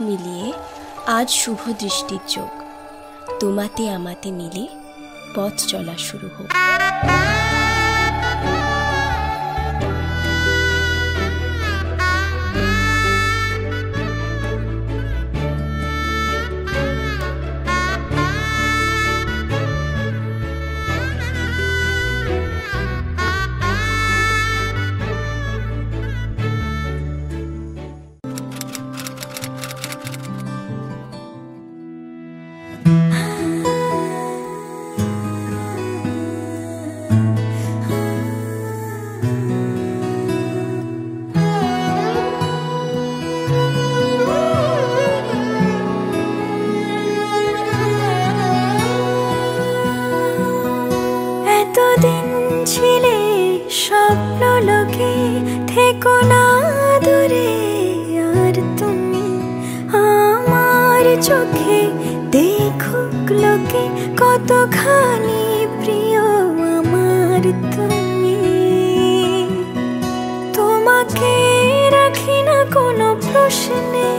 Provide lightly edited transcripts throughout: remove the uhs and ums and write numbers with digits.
মিলিয়ে আজ শুভ দৃষ্টির যোগ, তোমাতে আমাতে মিলে পথ চলা শুরু হোক। এতদিন ছিলে স্বপ্ন লোকে, থেকো না দূরে আর তুমি আমার চোখে। দেখুক লোকে কতখানি প্রিয় আমার তুমি। তোমাকে রাখি না কোনো প্রশ্নে,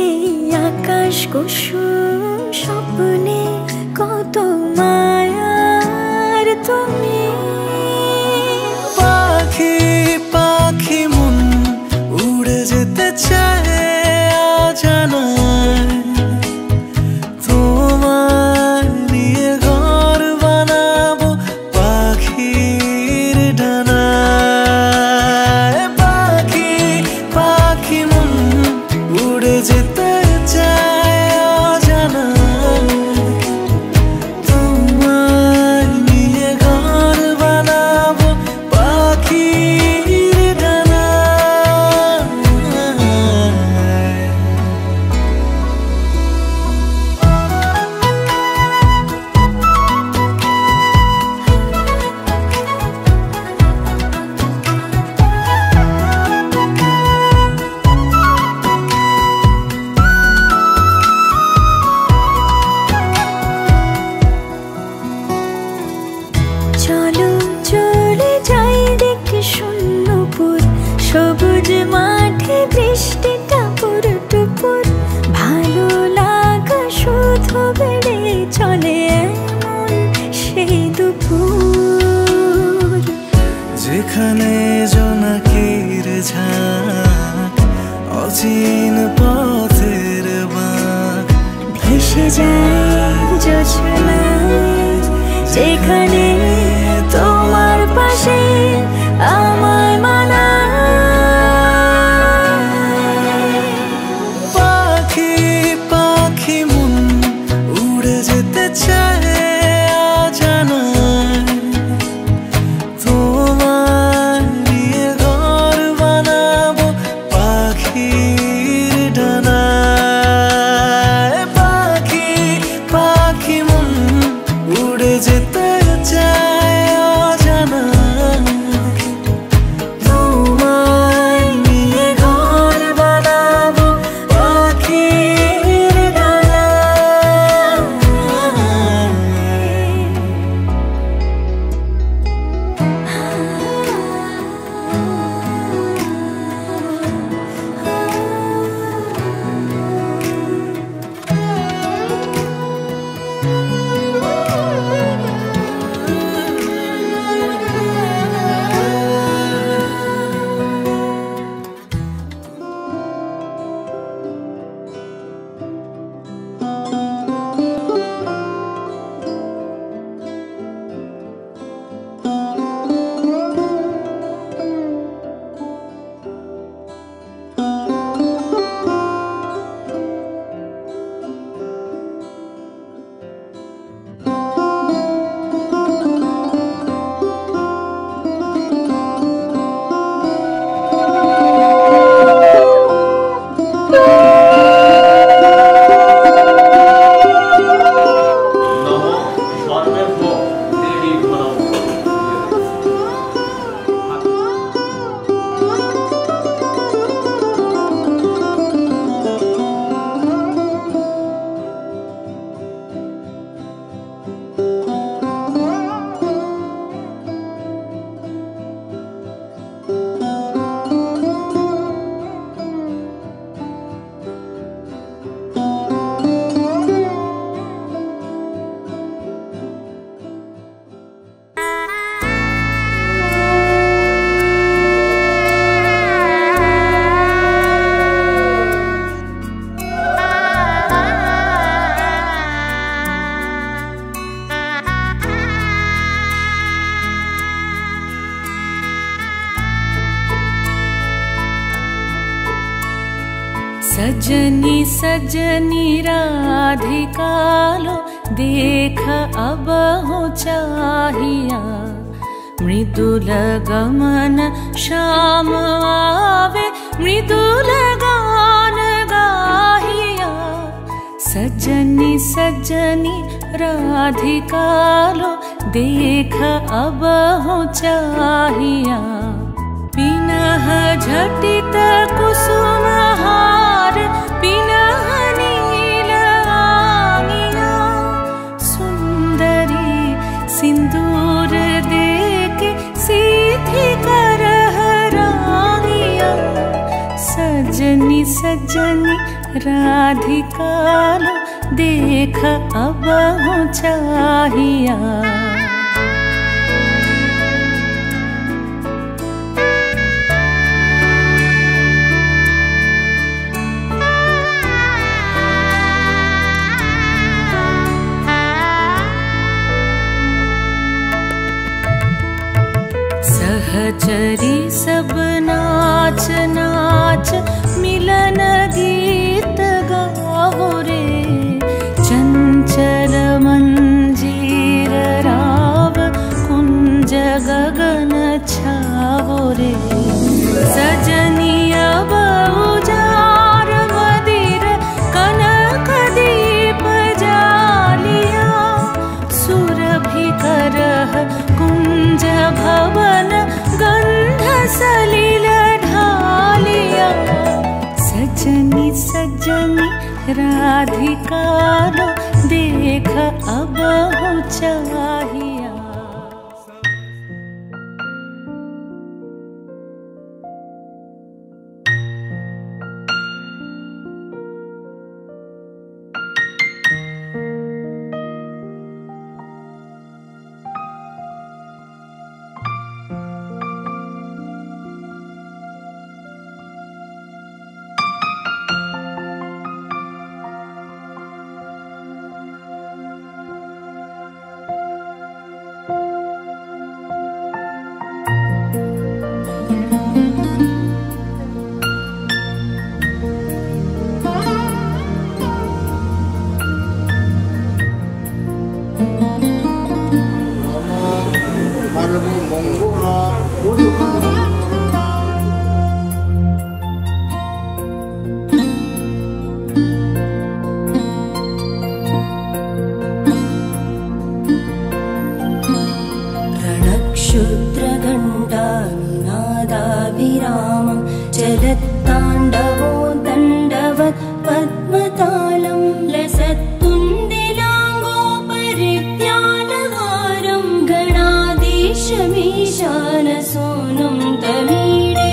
এই আকাশ কুসুম স্বপ্নে কত মায়ার তুমি। পাখি পাখি মন উড়ে যেতে চায় অজানায়, তোমার নিয়ে ঘর বানাবো পাখির ডানায়। পাখি পাখি মন উড়ে যেতে চায় অজানায়, তোমার নিয়ে ঘর বানাবো পাখির ডানায়। চলো চলে যাই দেখে শূন্যপুর, সবুজ মাঠে বৃষ্টিটা পুরো টুপুর। ভালো লাগা শুধু বেড়ে চলে এমন সেই দুপুর, যেখানে জোনাকির ঝাঁক অচিন পথের বাঁক ভেসে যায় জোছনায়। যেখানে তোমার পাশে আমায় মানায়। পাখি পাখি মন উড়ে যেতে চায় অজানায়, তোমার নিয়ে ঘর বানাবো পাখির ডানায়। পাখি পাখি মন উড়ে যেতে চায় অজানায়, सजनी सजनी राधिकालो देख अब हो चाहिया मृदुल गमन श्याम आवे मृदुल गान गाहिया सजनी सजनी राधिकालो देख अब हो चाहिया पिनह झटित कुसुमहार पिनह नील आंगिया सुंदरी सिंदूर देके सीधी करह रांगिया सजनी सजनी राधिकालो देख अब हो चाहिया सहचरी सब नाच नाच मिलन गीत गाओ रे चंचल मंजीर राव कुंज गगन छाओ रे सजनी अब उजार मदिर कनक दीप जालिया सुरभि करह कुंज भवन गंध सलिल ढालिया सजनी सजनी राधिकालो देख अब हो चाहिया रणक्षुद्रघण्टानिनादाभिरामं चलत्ताण्डवो दण्डवत् पद्मतालं लसत्तुन्दिलाङ्गोपरित्यालहारं गणाधीशमीशानसूनुं तमीडे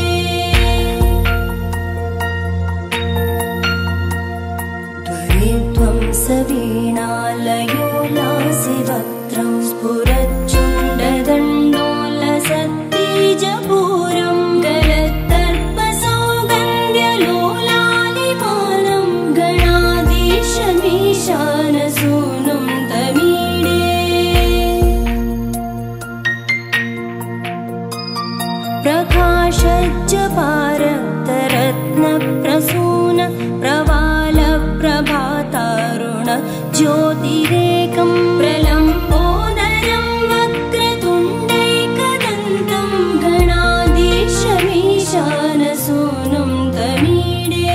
त्वरित्वं सवीणालयो लासिवक्त्रं स्फुरच्चुण्डदण्डोलसत्तेजपूरं गलत्तर्पसौगन्ध्यलोलालिमानं गणाधीशमीशानसूनुं तमीडे प्रकाशज्जपारतरत्नप्रसून प्रवालप्रभातारुण ज्योतिरेकं प्रलम्बोदरं वक्रतुण्डैकदन्तं गणाधीशमीशानसूनुं तमीडे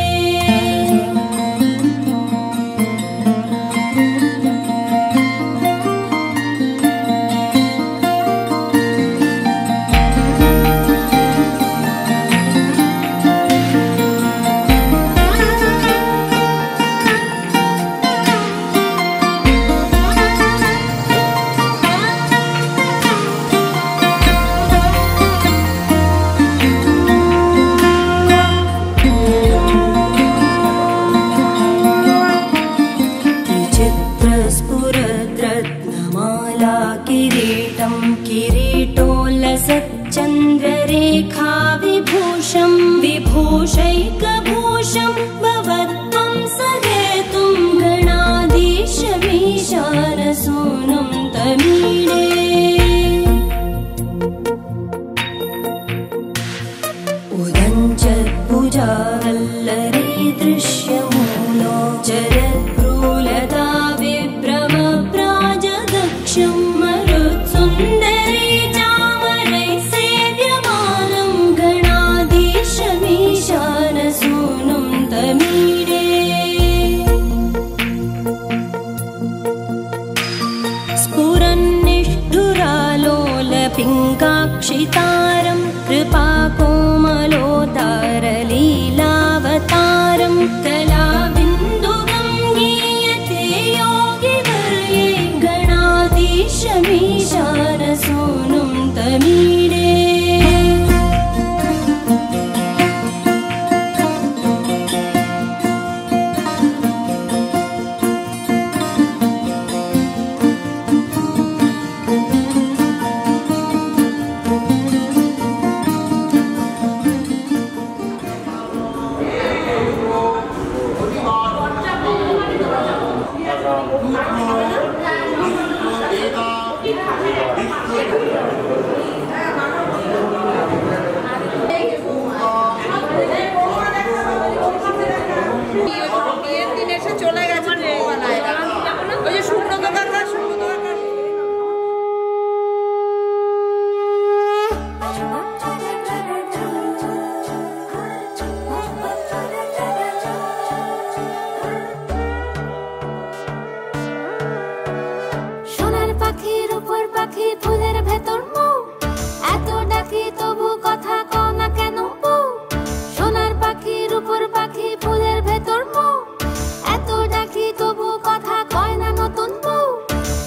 किरीटोल्लसच्चन्द्ररेखा विभूषं विभूषैकभूषं भवत्वं सहेतुं गणाधीशमीशानसूनुं तमीडे उदञ्चत्भुजावल्लरी दृश्यम् भृशं मरुत्सुन्दरी चामरै सेव्यमानं गणाधीशमीशानसूनुं तमीडे स्फुरन्निष्ठुरालोलपिङ्गाक्षितारं कृपाकोमलोदारलीलावतारं कलाबिन्दुगं गीयते योगिवर्ये गणाधीशमीशानसूनुं तमीडे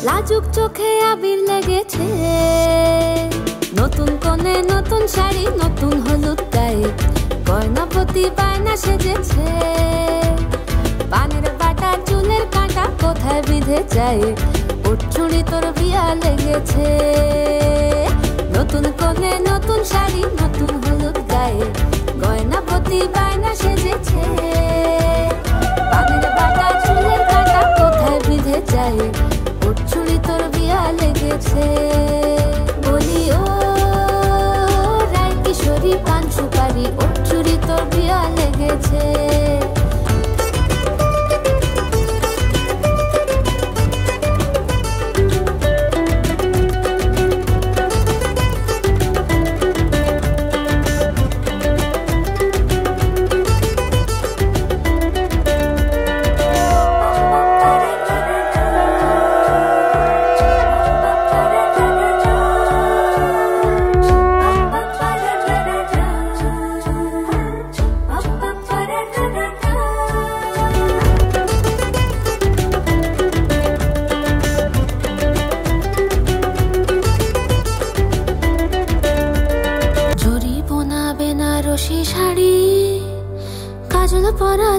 লাজুক চোখে আবির লেগেছে নতুন কোণে নতুন শাড়ি নতুন হলুদ গায়ে গয়নাপতি বায়না সেজেছে পানের বাটা চুলের কাঁটা কোথায় বিঁধে যায় ওর চুড়ি তোর বিয়া লেগেছে নতুন কোণে নতুন শাড়ি নতুন হলুদ গায়ে গয়নাপতি বায়না সেজেছে পানের বাটা চুলের কাঁটা কোথায় বিঁধে যায় চুড়ি তোর বিয়া লেগেছে বলি ও রায় কিশোরী পান সুপারি ওর চুড়ি তোর বিয়া লেগেছে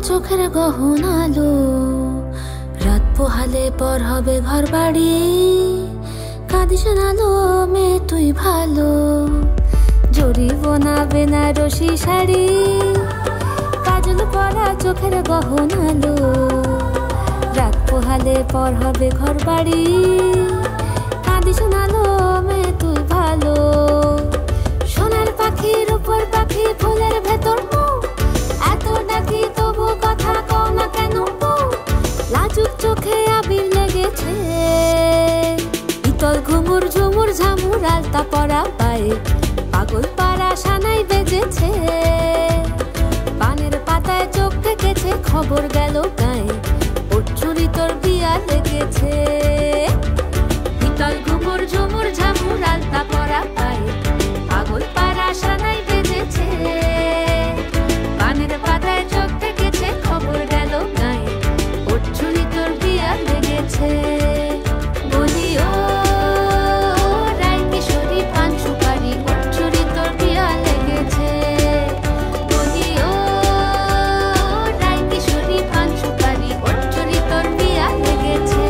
চোখের গহনালো রাত পোহালে পর হবে ঘর বাড়ি কাঁদিস নালো মেয়ে তুই ভালো জরি বোনা বেনারসি শাড়ি কাজল পরা চোখের গহনালো রাত পোহালে পর হবে ঘর বাড়ি কাঁদিস নালো মেয়ে তুই ভালো সোনার পাখির উপর পাখি ফুলের ভেতর এত ডাকি তবু কথা কও না কেন লাজুক চোখে আবির লেগেছে ইতল ঘুমুর ঝুমুর ঝামুর আলতা পরা পায়ে পাগল পাড়া সানাই বেজেছে পানের পাতায় চোখ থেকেছে খবর গেল গায়ে ওর চুরি তোর বিয়া লেগেছে ইতল ঘুমুর ঝুমুর ঝামুর আলতা পরা পায়ে পাগল পাড়া সানাই বেজেছে পানের পাতায় চোখ থেকেছে খবর গেল গায়ে ওর চুরি তোর বিয়া লেগেছে বলি ও রায় কিশোরী পান সুপারি ওর চুরি তোর বিয়া লেগেছে বলি ও রায় কিশোরী পান সুপারি ওর চুরি তোর বিয়া লেগেছে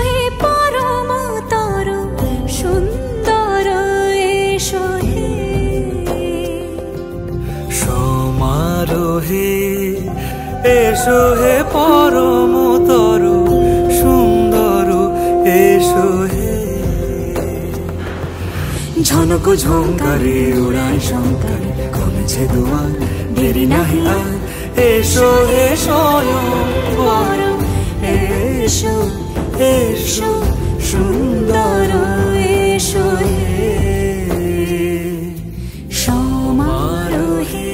হে পরমতর সুন্দর এসো হে সমারোহে এসো হে পরমতর সুন্দর এসো হে ঝনক ঝঙ্কারে উড়ায় শঙ্কারে কমেছে দুয়ার দেরি নাহি আর এসো হে স্বয়ং বর এসো এসো সুন্দর এসো হে সমারোহে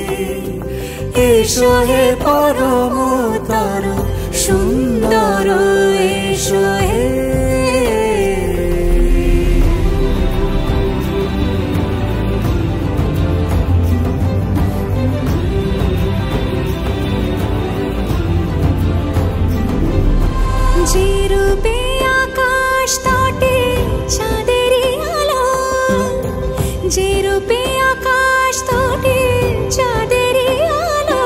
এসো হে পরমতর সুন্দর এসো হে যে রূপে আকাশ তটে চাঁদেরই আলো যে রূপে আকাশ তটে চাঁদেরই আলো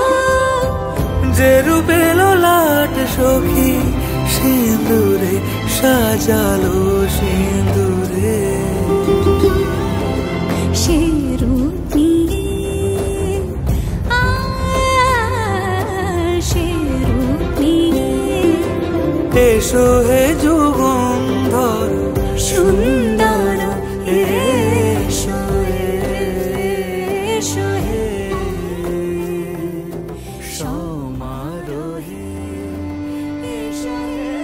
যে রূপে ললাট সখী সিঁদুরে সাজালো সিঁদুরে সে রূপ নিয়ে সে রূপ নিয়ে এসো হে যুগন্ধর সুন্দর এসো এসো হে সমারোহে এসো হে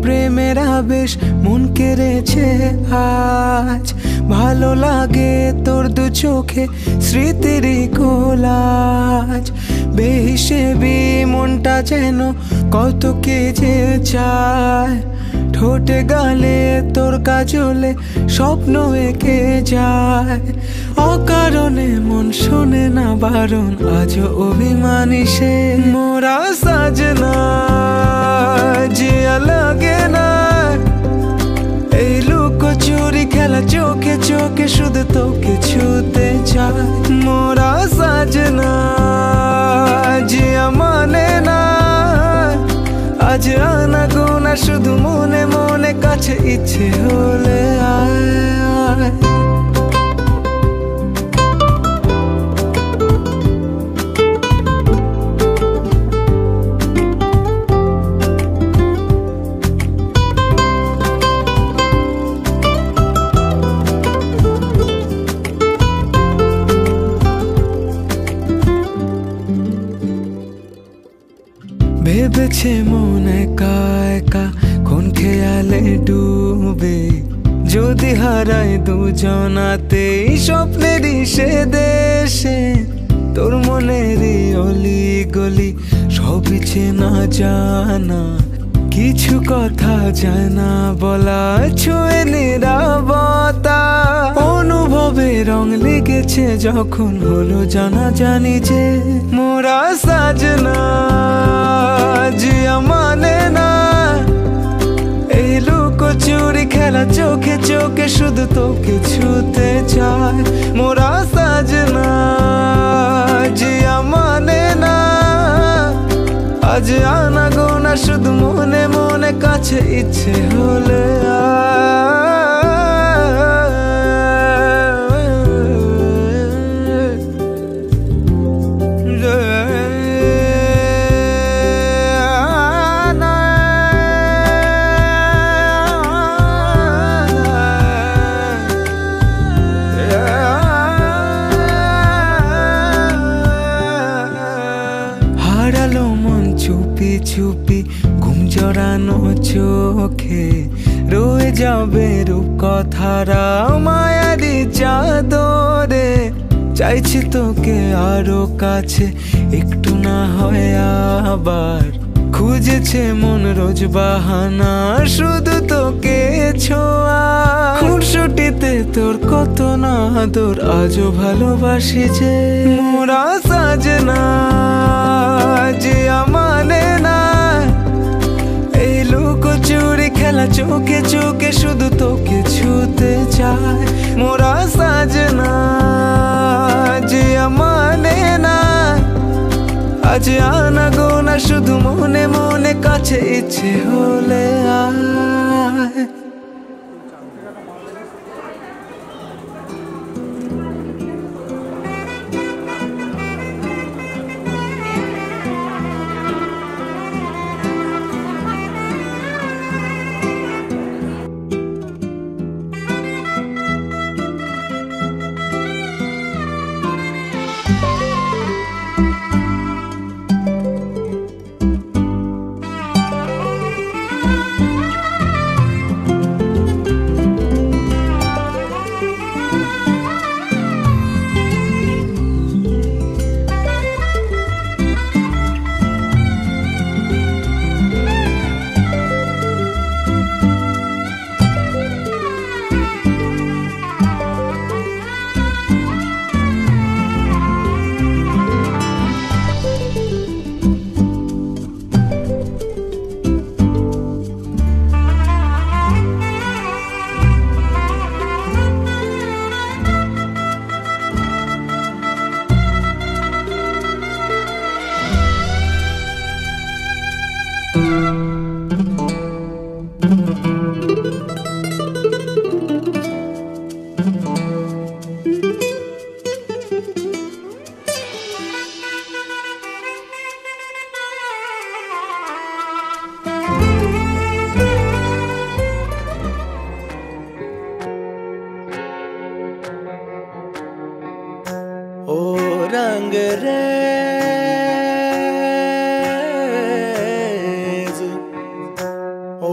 প্রেমের আবেশ মন কেড়েছে আজ। ভালো লাগে তোর দু চোখে স্মৃতির কোলাজ। বেহিসেবি মনটা যেন কত কে যে চায়। ঠোঁটে গালে তোর কাজলে স্বপ্ন এঁকে যায়। অকারণে মন শোনে না বারণ, আজও অভিমানী সে। মোরা সাজনা জিয়া লাগে না এই লুকোচুরি খেলা, চোখে চোখে শুধু তোকে ছুতে চায়। মোরা সাজনা জিয়া মানে না আজ আনা গোনা, শুধু মনে মনে কাছে ইচ্ছে হলে আয়। ভেবেছে মন একা একা কোন খেয়ালে ডুবে, যদি হারাই দুজনাতে স্বপ্নেরই সে দেশে। তোর মনেরই অলি গলি সবই চেনা জানা, কিছু কথা যায় না বলা, ছুঁয়ে নিরাপত্তা। অনুভবে রং লেগেছে যখন হলো জানা জানি যে মোরা সাজনা জিয়া মানে না এই লুকোচুরি খেলা, চোখে চোখে শুধু তোকে ছুতে চায়। মোরা সাজনা জিয়া মানে না আজ আনা গোনা, শুধু মনে মনে কাছে ইচ্ছে হলে হারালো মন চুপি চুপি ঘুম জড়ানো চোখে, রয়ে যাবে রূপ কথারা মায়ারি চাদরে। চাইছি তোকে আরো কাছে একটু না হয় আবার, খুঁজেছে মন রোজ বাহানা শুধু তোকে ছোঁয়া। খুনসুটিতে তোর কত না আদর, আজও ভালোবাসি যে মোরা সাজনা জিয়া মানে না এই লুকোচুরি খেলা, চোখে চোখে শুধু তোকে ছুতে চায়। মোরা সাজনা জিয়া মানে না আজ আনা গোনা, শুধু মনে মনে কাছে ইচ্ছে হলে আয়। रंगरेज ओ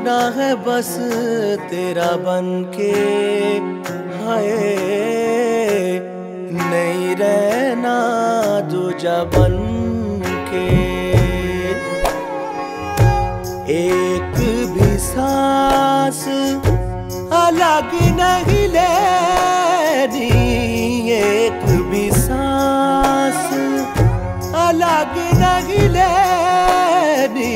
होना है बस तेरा बनके, हाय नहीं रहना दूजा बनके। एक भी सांस अलग नहीं लेनी, एक भी सांस अलग नहीं लेनी।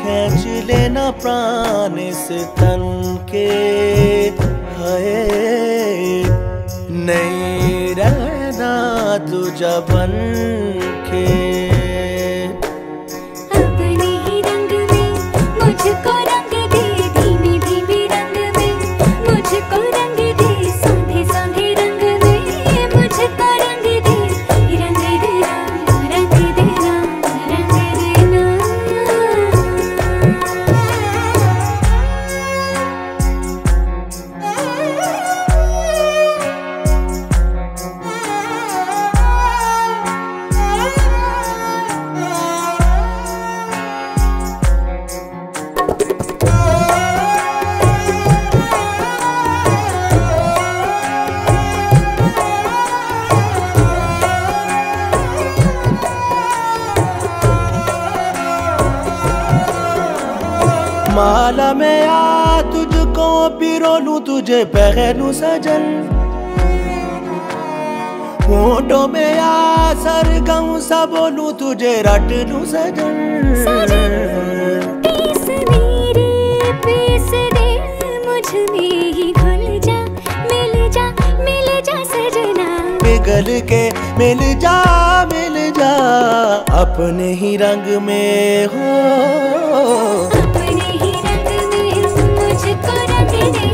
खींच लेना प्राण इस तन के, हाय नहीं रहना दूजा बनके। अपने ही रंग में मुझको रंग दे, धीमे धीमे रंग में मुझको रंग दे, सांधे सांधे रंग में मुझको रंग दे, रंग देना रंग देना रंग देना। माला में आ तुझको पिरोलूं, तुझे पहनूं सजन। होठों में आ सरगम सा बोलूं, तुझे रट लूं सजन। पीस मेरे पीस दे, मुझ में ही घुल जा, मिल जा सजना। पिघल के मिल जा अपने ही रंग में हो। अपने ही रंग में मुझको रंग दे,